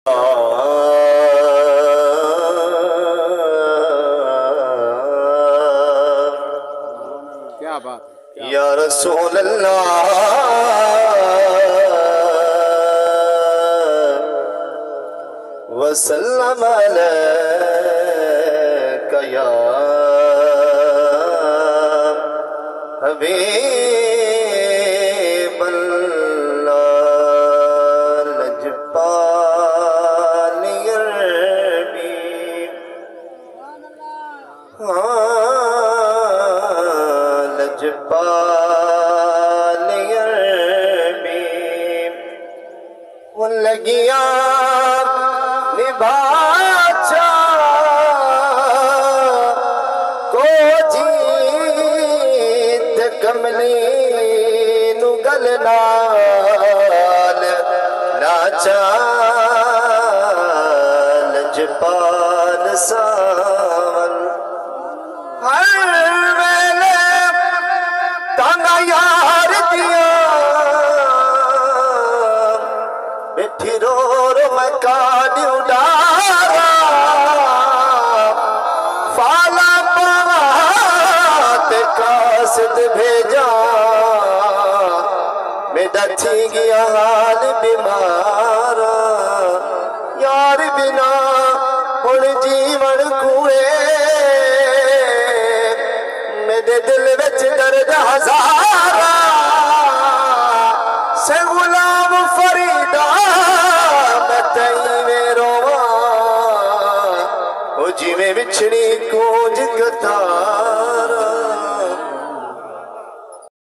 क्या बात है या रसूल अल्लाह वसल्लम अलैका या हबीब अल्लाह लजपाल अरबी लजपाल अरबी वो लगिया निभाचा को जीत कमली नु गलनाल नाचा लजपाल सावन हर वेले तांगा यार दिया बैठी रो रो मैं काट उडारा फाला पात कासद भेजा मेरा थी गया हाल बीमारा यार बिना हुण जीवन कुए मेरे दिल विच दर्द हजारा से गुलाम फरीदा मैं तैवें रोवां ओ जिवें विछड़ी कूंज कतार।